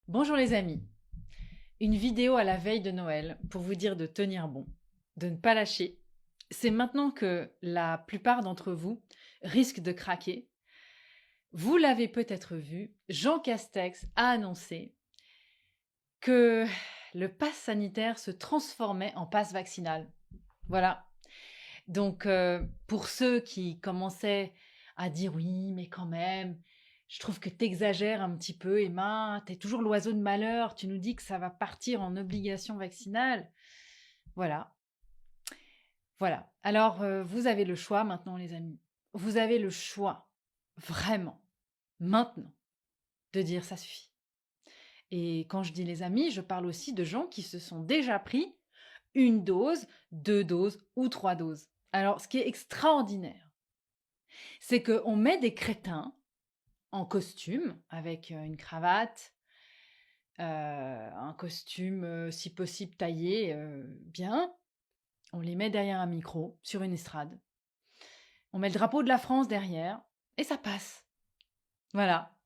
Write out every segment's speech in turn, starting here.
Bonjour les amis, une vidéo à la veille de Noël pour vous dire de tenir bon, de ne pas lâcher. C'est maintenant que la plupart d'entre vous risquent de craquer. Vous l'avez peut-être vu, Jean Castex a annoncé que le pass sanitaire se transformait en pass vaccinal. Voilà. Donc pour ceux qui commençaient à dire oui, mais quand même, je trouve que t'exagères un petit peu, Emma, t'es toujours l'oiseau de malheur, tu nous dis que ça va partir en obligation vaccinale. Voilà, voilà. Alors vous avez le choix maintenant, les amis. Vous avez le choix, vraiment, maintenant, de dire ça suffit. Et quand je dis les amis, je parle aussi de gens qui se sont déjà pris une dose, deux doses ou trois doses. Alors, ce qui est extraordinaire, c'est qu'on met des crétins en costume, avec une cravate, un costume, si possible taillé bien. On les met derrière un micro, sur une estrade. On met le drapeau de la France derrière, et ça passe. Voilà.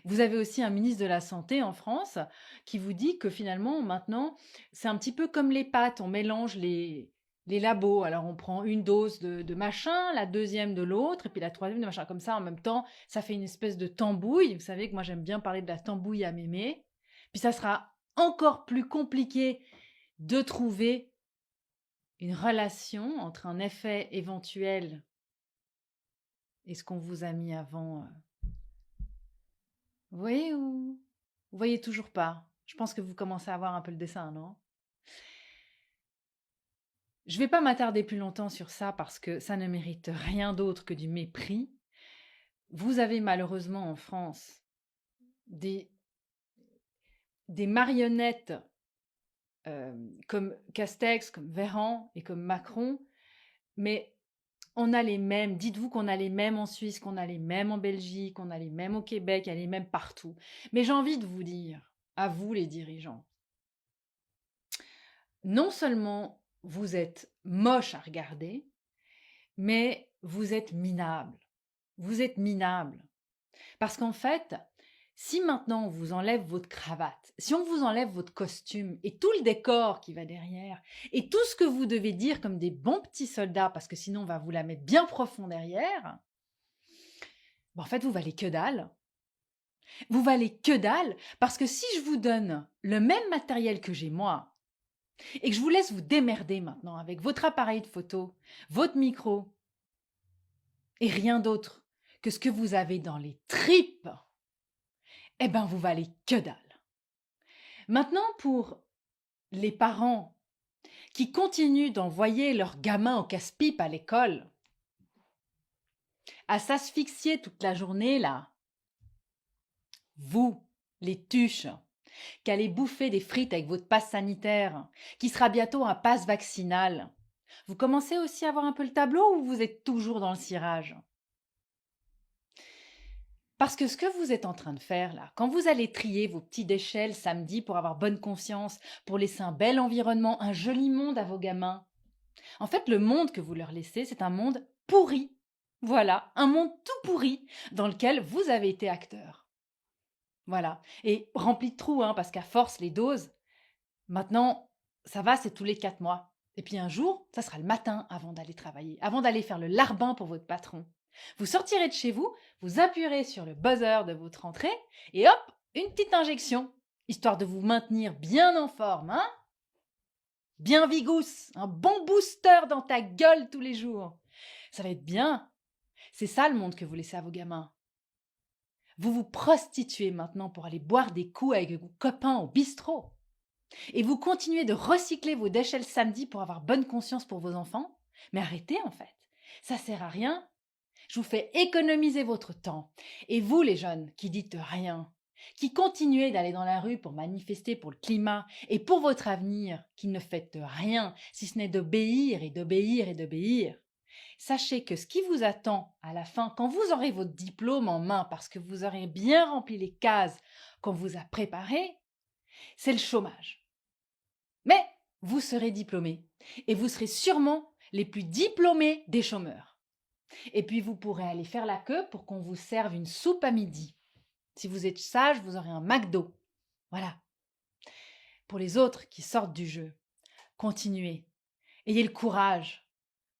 Vous avez aussi un ministre de la Santé en France qui vous dit que finalement, maintenant, c'est un petit peu comme les pâtes, on mélange les labos. Alors, on prend une dose de machin, la deuxième de l'autre, et puis la troisième de machin. Comme ça, en même temps, ça fait une espèce de tambouille. Vous savez que moi, j'aime bien parler de la tambouille à mémé. Puis ça sera encore plus compliqué de trouver une relation entre un effet éventuel et ce qu'on vous a mis avant. Vous voyez ou vous voyez toujours pas? Je pense que vous commencez à voir un peu le dessin, non? Je vais pas m'attarder plus longtemps sur ça parce que ça ne mérite rien d'autre que du mépris. Vous avez malheureusement en France des, des marionnettes comme Castex, comme Véran et comme Macron, mais on a les mêmes. Dites-vous qu'on a les mêmes en Suisse, qu'on a les mêmes en Belgique, qu'on a les mêmes au Québec, il y a les mêmes partout. Mais j'ai envie de vous dire, à vous les dirigeants, non seulement vous êtes moche à regarder, mais vous êtes minable. Vous êtes minable. Parce qu'en fait, si maintenant on vous enlève votre cravate, si on vous enlève votre costume et tout le décor qui va derrière, et tout ce que vous devez dire comme des bons petits soldats, parce que sinon on va vous la mettre bien profond derrière, ben en fait vous valez que dalle. Vous valez que dalle, parce que si je vous donne le même matériel que j'ai moi, et que je vous laisse vous démerder maintenant avec votre appareil de photo, votre micro, et rien d'autre que ce que vous avez dans les tripes, eh ben vous valez que dalle. Maintenant, pour les parents qui continuent d'envoyer leurs gamins au casse-pipe à l'école, à s'asphyxier toute la journée là, vous, les tuches, qui allez bouffer des frites avec votre passe sanitaire, qui sera bientôt un passe vaccinal, vous commencez aussi à voir un peu le tableau ou vous êtes toujours dans le cirage? Parce que ce que vous êtes en train de faire là, quand vous allez trier vos petits déchets le samedi pour avoir bonne conscience, pour laisser un bel environnement, un joli monde à vos gamins, en fait, le monde que vous leur laissez, c'est un monde pourri. Voilà, un monde tout pourri dans lequel vous avez été acteur. Voilà, et rempli de trous, hein, parce qu'à force, les doses, maintenant, ça va, c'est tous les 4 mois. Et puis un jour, ça sera le matin avant d'aller travailler, avant d'aller faire le larbin pour votre patron. Vous sortirez de chez vous, vous appuierez sur le buzzer de votre entrée et hop, une petite injection, histoire de vous maintenir bien en forme, hein? Bien vigousse, un bon booster dans ta gueule tous les jours. Ça va être bien. C'est ça le monde que vous laissez à vos gamins. Vous vous prostituez maintenant pour aller boire des coups avec vos copains au bistrot. Et vous continuez de recycler vos déchets le samedi pour avoir bonne conscience pour vos enfants. Mais arrêtez en fait. Ça sert à rien. Je vous fais économiser votre temps. Et vous les jeunes qui dites rien, qui continuez d'aller dans la rue pour manifester pour le climat et pour votre avenir, qui ne faites rien si ce n'est d'obéir et d'obéir et d'obéir, sachez que ce qui vous attend à la fin, quand vous aurez votre diplôme en main parce que vous aurez bien rempli les cases qu'on vous a préparées, c'est le chômage. Mais vous serez diplômés et vous serez sûrement les plus diplômés des chômeurs. Et puis vous pourrez aller faire la queue pour qu'on vous serve une soupe à midi. Si vous êtes sage, vous aurez un McDo. Voilà. Pour les autres qui sortent du jeu, continuez. Ayez le courage.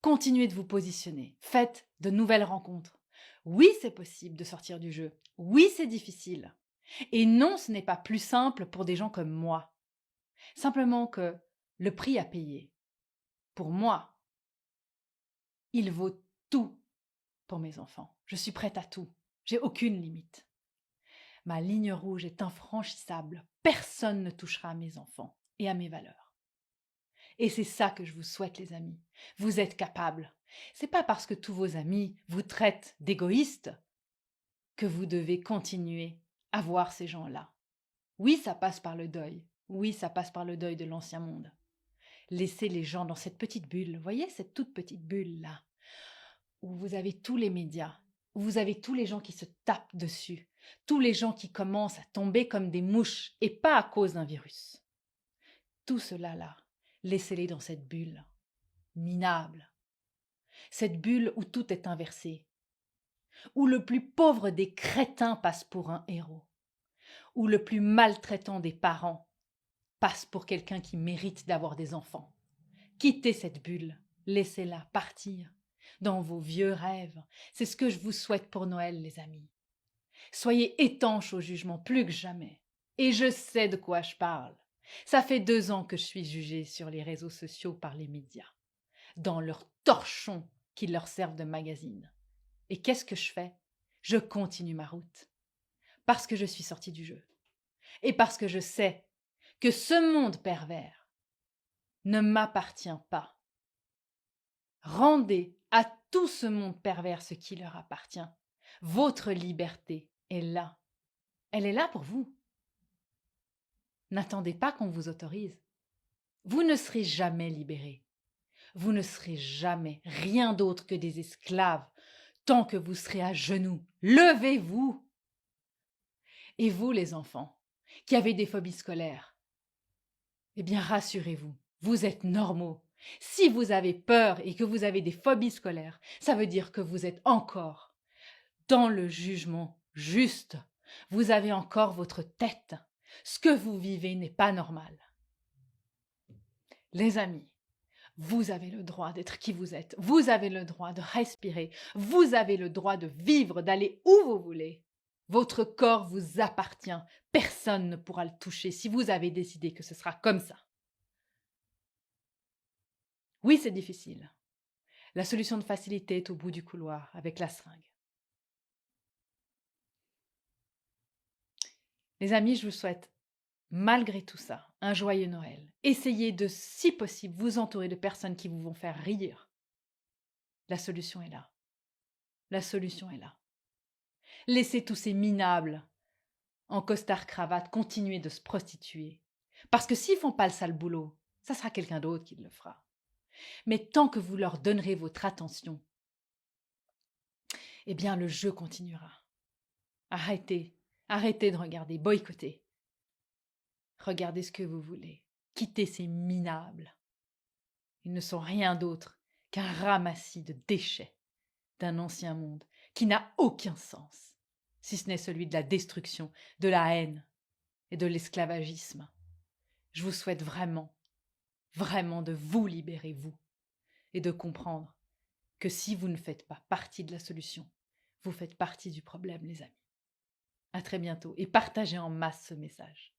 Continuez de vous positionner. Faites de nouvelles rencontres. Oui, c'est possible de sortir du jeu. Oui, c'est difficile. Et non, ce n'est pas plus simple pour des gens comme moi. Simplement que le prix à payer, pour moi, il vaut tout pour mes enfants. Je suis prête à tout. J'ai aucune limite. Ma ligne rouge est infranchissable. Personne ne touchera à mes enfants et à mes valeurs. Et c'est ça que je vous souhaite, les amis. Vous êtes capables. C'est pas parce que tous vos amis vous traitent d'égoïstes que vous devez continuer à voir ces gens-là. Oui, ça passe par le deuil. Oui, ça passe par le deuil de l'ancien monde. Laissez les gens dans cette petite bulle, voyez cette toute petite bulle-là, où vous avez tous les médias, où vous avez tous les gens qui se tapent dessus, tous les gens qui commencent à tomber comme des mouches, et pas à cause d'un virus. Tout cela là, laissez-les dans cette bulle, minable. Cette bulle où tout est inversé, où le plus pauvre des crétins passe pour un héros, où le plus maltraitant des parents passe pour quelqu'un qui mérite d'avoir des enfants. Quittez cette bulle, laissez-la partir dans vos vieux rêves. C'est ce que je vous souhaite pour Noël, les amis. Soyez étanches au jugement plus que jamais. Et je sais de quoi je parle. Ça fait 2 ans que je suis jugée sur les réseaux sociaux par les médias, dans leurs torchons qui leur servent de magazine. Et qu'est-ce que je fais? Je continue ma route. Parce que je suis sortie du jeu. Et parce que je sais que ce monde pervers ne m'appartient pas. Rendez à tout ce monde pervers ce qui leur appartient. Votre liberté est là. Elle est là pour vous. N'attendez pas qu'on vous autorise. Vous ne serez jamais libérés. Vous ne serez jamais rien d'autre que des esclaves tant que vous serez à genoux. Levez-vous! Et vous, les enfants, qui avez des phobies scolaires, eh bien, rassurez-vous, vous êtes normaux. Si vous avez peur et que vous avez des phobies scolaires, ça veut dire que vous êtes encore dans le jugement juste. Vous avez encore votre tête. Ce que vous vivez n'est pas normal. Les amis, vous avez le droit d'être qui vous êtes. Vous avez le droit de respirer. Vous avez le droit de vivre, d'aller où vous voulez. Votre corps vous appartient. Personne ne pourra le toucher si vous avez décidé que ce sera comme ça. Oui, c'est difficile. La solution de facilité est au bout du couloir, avec la seringue. Les amis, je vous souhaite, malgré tout ça, un joyeux Noël. Essayez de, si possible, vous entourer de personnes qui vous vont faire rire. La solution est là. La solution est là. Laissez tous ces minables en costard-cravate continuer de se prostituer. Parce que s'ils font pas le sale boulot, ça sera quelqu'un d'autre qui le fera. Mais tant que vous leur donnerez votre attention, eh bien le jeu continuera. Arrêtez, arrêtez de regarder, boycottez. Regardez ce que vous voulez. Quittez ces minables. Ils ne sont rien d'autre qu'un ramassis de déchets d'un ancien monde qui n'a aucun sens, si ce n'est celui de la destruction, de la haine et de l'esclavagisme. Je vous souhaite vraiment, vraiment de vous libérer, vous, et de comprendre que si vous ne faites pas partie de la solution, vous faites partie du problème, les amis. À très bientôt et partagez en masse ce message.